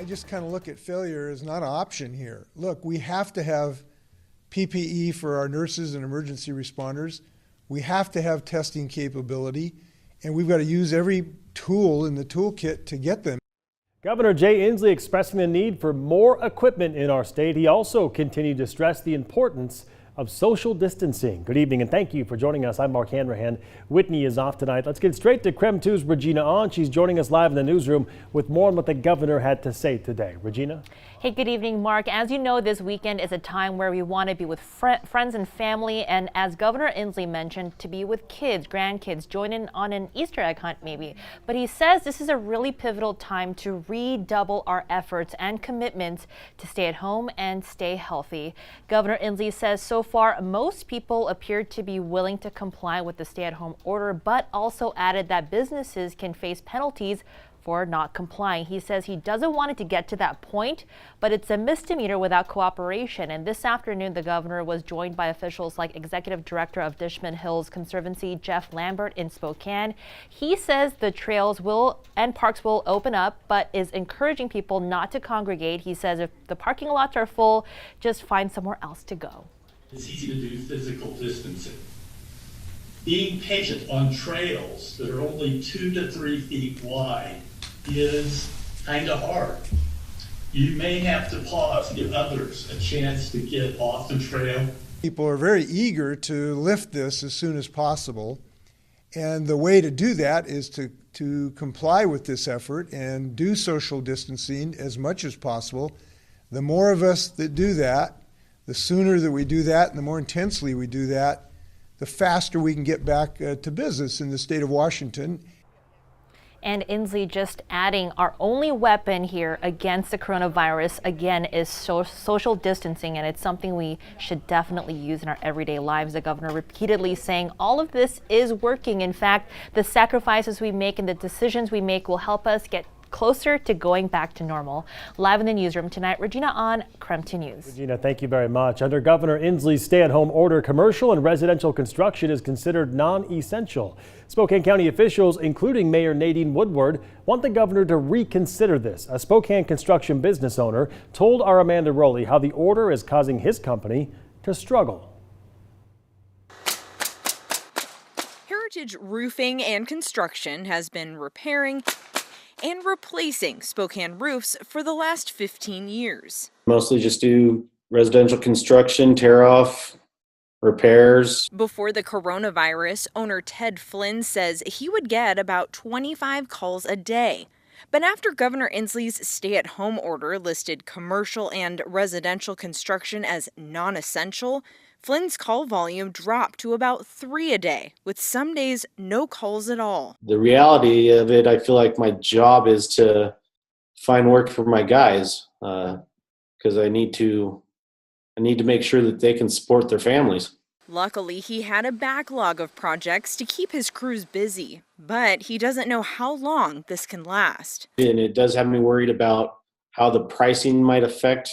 I just kind of look at failure as not an option here. Look, we have to have PPE for our nurses and emergency responders. We have to have testing capability, and we've got to use every tool in the toolkit to get them. Governor Jay Inslee expressing the need for more equipment in our state. He also continued to stress the importance of social distancing. Good evening and thank you for joining us. I'm Mark Hanrahan. Whitney is off tonight. Let's get straight to KREM 2's Regina On. She's joining us live in the newsroom with more on what the governor had to say today. Regina? Hey, good evening, Mark. As you know, this weekend is a time where we want to be with friends and family, and as Governor Inslee mentioned, to be with kids, grandkids, join in on an Easter egg hunt maybe. But he says this is a really pivotal time to redouble our efforts and commitments to stay at home and stay healthy. Governor Inslee says so far most people appear to be willing to comply with the stay-at-home order, but also added that businesses can face penalties for not complying. He says he doesn't want it to get to that point, but it's a misdemeanor without cooperation. And this afternoon, the governor was joined by officials like Executive Director of Dishman Hills Conservancy, Jeff Lambert in Spokane. He says the trails and parks will open up, but is encouraging people not to congregate. He says if the parking lots are full, just find somewhere else to go. It's easy to do physical distancing. Being patient on trails that are only 2 to 3 feet wide is kind of hard. You may have to pause and give others a chance to get off the trail. People are very eager to lift this as soon as possible, and the way to do that is to comply with this effort and do social distancing as much as possible. The more of us that do that, the sooner that we do that and the more intensely we do that, the faster we can get back to business in the state of Washington. And Inslee just adding, our only weapon here against the coronavirus, again, is social distancing, and it's something we should definitely use in our everyday lives. The governor repeatedly saying all of this is working. In fact, the sacrifices we make and the decisions we make will help us get closer to going back to normal. Live in the newsroom tonight, Regina On, KREM 2 News. Regina, thank you very much. Under Governor Inslee's stay-at-home order, commercial and residential construction is considered non-essential. Spokane County officials, including Mayor Nadine Woodward, want the governor to reconsider this. A Spokane construction business owner told our Amanda Rowley how the order is causing his company to struggle. Heritage Roofing and Construction has been repairing and replacing Spokane roofs for the last 15 years. Mostly just do residential construction, tear off, repairs. Before the coronavirus, owner Ted Flynn says he would get about 25 calls a day. But after Governor Inslee's stay-at-home order listed commercial and residential construction as non-essential, Flynn's call volume dropped to about 3 a day, with some days no calls at all. The reality of it, I feel like my job is to find work for my guys because I need to make sure that they can support their families. Luckily, he had a backlog of projects to keep his crews busy, but he doesn't know how long this can last. And it does have me worried about how the pricing might affect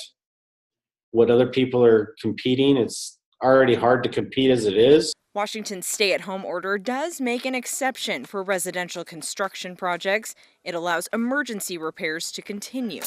what other people are competing. It's already hard to compete as it is. Washington's stay-at-home order does make an exception for residential construction projects. It allows emergency repairs to continue,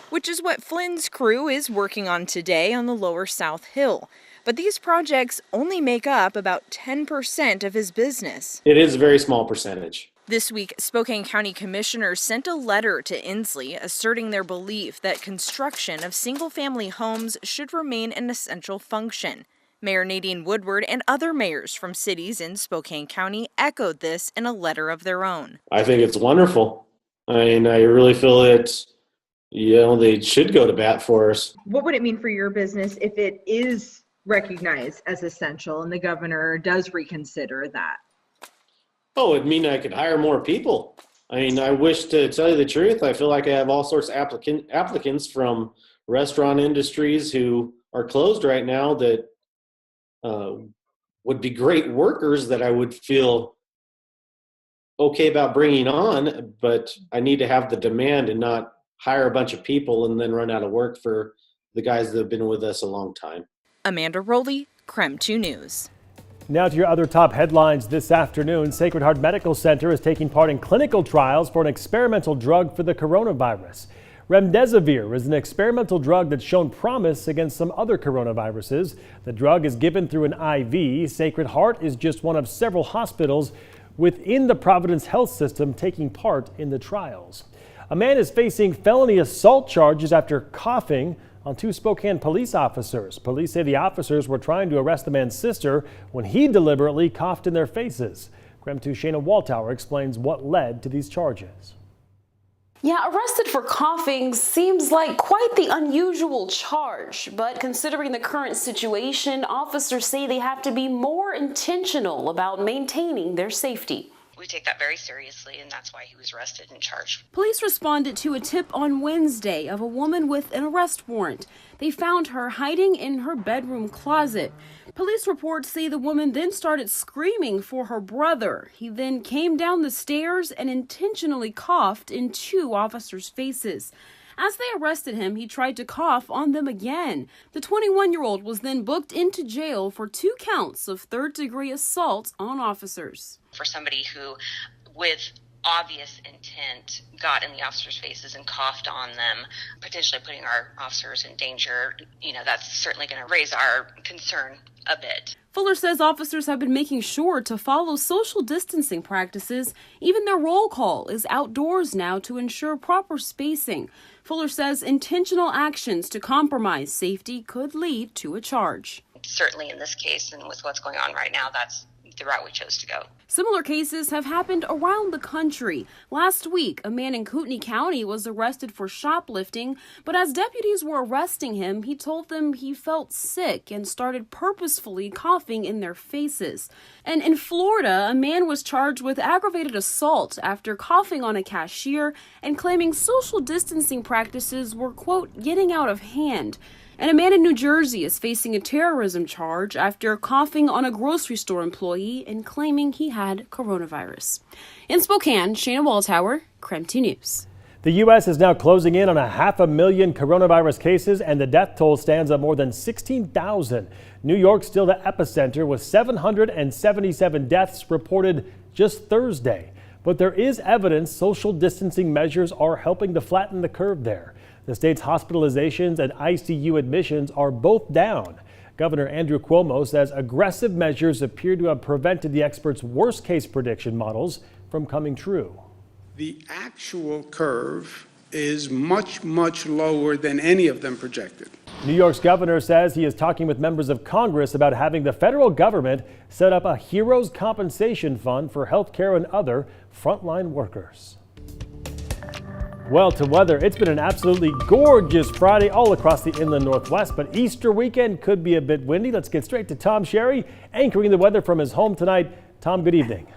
which is what Flynn's crew is working on today on the lower South Hill. But these projects only make up about 10% of his business. It is a very small percentage. This week, Spokane County commissioners sent a letter to Inslee asserting their belief that construction of single-family homes should remain an essential function. Mayor Nadine Woodward and other mayors from cities in Spokane County echoed this in a letter of their own. I think it's wonderful. I really feel that, they should go to bat for us. What would it mean for your business if it is recognized as essential and the governor does reconsider that? Oh, it'd mean I could hire more people. I wish, to tell you the truth, I feel like I have all sorts of applicants from restaurant industries who are closed right now that would be great workers that I would feel okay about bringing on, but I need to have the demand and not hire a bunch of people and then run out of work for the guys that have been with us a long time. Amanda Rowley, KREM 2 News. Now to your other top headlines this afternoon. Sacred Heart Medical Center is taking part in clinical trials for an experimental drug for the coronavirus. Remdesivir is an experimental drug that's shown promise against some other coronaviruses. The drug is given through an IV. Sacred Heart is just one of several hospitals within the Providence Health System taking part in the trials. A man is facing felony assault charges after coughing on 2 Spokane police officers. Police say the officers were trying to arrest the man's sister when he deliberately coughed in their faces. KREM 2's Shayna Waldtower explains what led to these charges. Yeah, arrested for coughing seems like quite the unusual charge, but considering the current situation, officers say they have to be more intentional about maintaining their safety. We take that very seriously, and that's why he was arrested and charged. Police responded to a tip on Wednesday of a woman with an arrest warrant. They found her hiding in her bedroom closet. Police reports say the woman then started screaming for her brother. He then came down the stairs and intentionally coughed in 2 officers' faces. As they arrested him, he tried to cough on them again. The 21-year-old was then booked into jail for 2 counts of third-degree assault on officers. For somebody who, with obvious intent, got in the officers' faces and coughed on them, potentially putting our officers in danger, that's certainly going to raise our concern a bit. Fuller says officers have been making sure to follow social distancing practices. Even their roll call is outdoors now to ensure proper spacing. Fuller says intentional actions to compromise safety could lead to a charge. Certainly in this case and with what's going on right now, that's the route we chose to go. Similar cases have happened around the country. Last week, a man in Kootenai County was arrested for shoplifting, but as deputies were arresting him, he told them he felt sick and started purposefully coughing in their faces. And in Florida, a man was charged with aggravated assault after coughing on a cashier and claiming social distancing practices were, quote, getting out of hand. And a man in New Jersey is facing a terrorism charge after coughing on a grocery store employee and claiming he had coronavirus. In Spokane, Shayna Waldtower, KREM 2 News. The U.S. is now closing in on 500,000 coronavirus cases, and the death toll stands at more than 16,000. New York still the epicenter with 777 deaths reported just Thursday. But there is evidence social distancing measures are helping to flatten the curve there. The state's hospitalizations and ICU admissions are both down. Governor Andrew Cuomo says aggressive measures appear to have prevented the experts' worst-case prediction models from coming true. The actual curve is much, much lower than any of them projected. New York's governor says he is talking with members of Congress about having the federal government set up a heroes compensation fund for healthcare and other frontline workers. Well, to weather, it's been an absolutely gorgeous Friday all across the inland Northwest, but Easter weekend could be a bit windy. Let's get straight to Tom Sherry, anchoring the weather from his home tonight. Tom, good evening.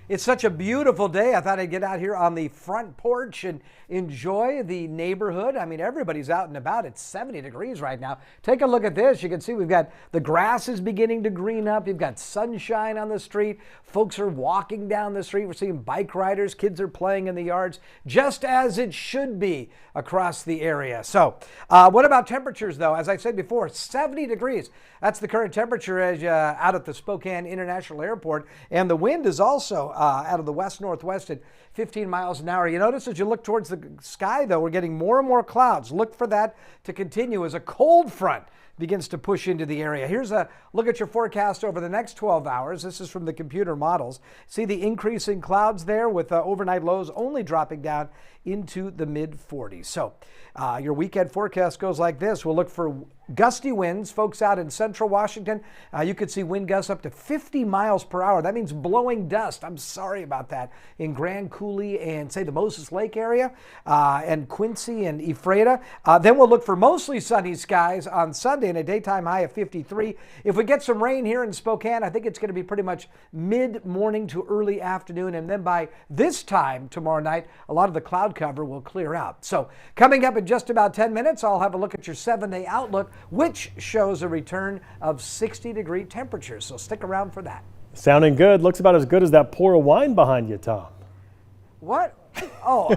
It's such a beautiful day. I thought I'd get out here on the front porch and enjoy the neighborhood. I mean, everybody's out and about. It's 70 degrees right now. Take a look at this. You can see we've got the grass is beginning to green up. You've got sunshine on the street. Folks are walking down the street. We're seeing bike riders. Kids are playing in the yards, just as it should be across the area. So what about temperatures, though? As I said before, 70 degrees. That's the current temperature as out at the Spokane International Airport. And the wind is also out of the west-northwest at 15 miles an hour. You notice as you look towards the sky, though, we're getting more and more clouds. Look for that to continue as a cold front begins to push into the area. Here's a look at your forecast over the next 12 hours. This is from the computer models. See the increasing clouds there with overnight lows only dropping down into the mid-40s. So your weekend forecast goes like this. We'll look for gusty winds. Folks out in central Washington, you could see wind gusts up to 50 miles per hour. That means blowing dust. I'm sorry about that. In Grand Coulee and, say, the Moses Lake area and Quincy and Ephrata. Then we'll look for mostly sunny skies on Sunday and a daytime high of 53. If we get some rain here in Spokane, I think it's going to be pretty much mid-morning to early afternoon. And then by this time tomorrow night, a lot of the cloud cover will clear out. So coming up in just about 10 minutes, I'll have a look at your 7-day outlook, which shows a return of 60-degree temperatures. So stick around for that. Sounding good. Looks about as good as that pour of wine behind you, Tom. What? Oh,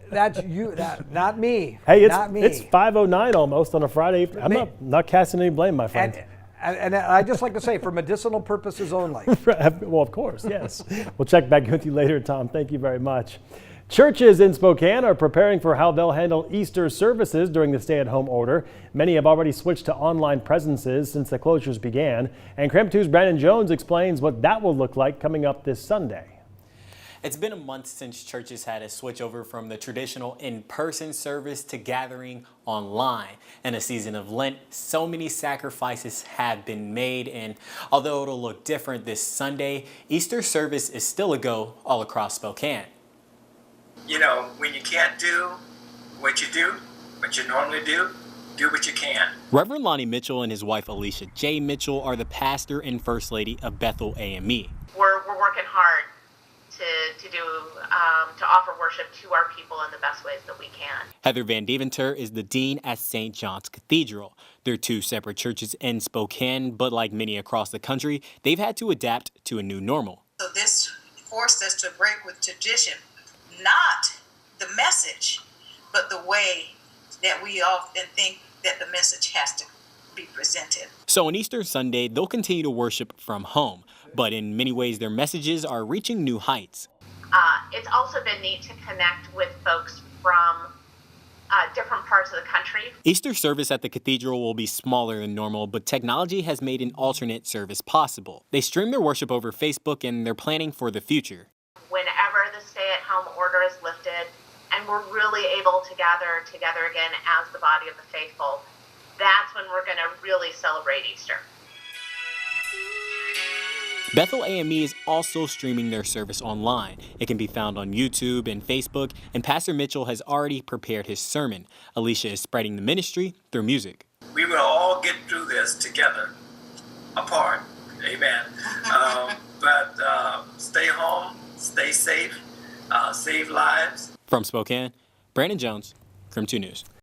that's you. Not me. Hey, not me. It's 5:09 almost on a Friday. I'm not casting any blame, my friend. And I just like to say, for medicinal purposes only. Well, of course, yes. We'll check back with you later, Tom. Thank you very much. Churches in Spokane are preparing for how they'll handle Easter services during the stay-at-home order. Many have already switched to online presences since the closures began. And KREM 2's Brandon Jones explains what that will look like coming up this Sunday. It's been a month since churches had to switch over from the traditional in-person service to gathering online. In a season of Lent, so many sacrifices have been made, and although it'll look different this Sunday, Easter service is still a go all across Spokane. You know, when you can't do what you normally do what you can. Reverend Lonnie Mitchell and his wife Alicia J. Mitchell are the pastor and first lady of Bethel AME. We're working hard to offer worship to our people in the best ways that we can. Heather Van Deventer is the dean at St. John's Cathedral. They're two separate churches in Spokane, but like many across the country, they've had to adapt to a new normal. So this forced us to break with tradition, not the message, but the way that we often think that the message has to be presented. So on Easter Sunday, they'll continue to worship from home, but in many ways their messages are reaching new heights. It's also been neat to connect with folks from different parts of the country. Easter service at the cathedral will be smaller than normal, but technology has made an alternate service possible. They stream their worship over Facebook, and they're planning for the future. Whenever the stay-at-home order is lifted and we're really able to gather together again as the body of the faithful, that's when we're going to really celebrate Easter. Bethel AME is also streaming their service online. It can be found on YouTube and Facebook, and Pastor Mitchell has already prepared his sermon. Alicia is spreading the ministry through music. We will all get through this together, apart. Amen. But stay home, stay safe, save lives. From Spokane, Brandon Jones, KREM 2 News.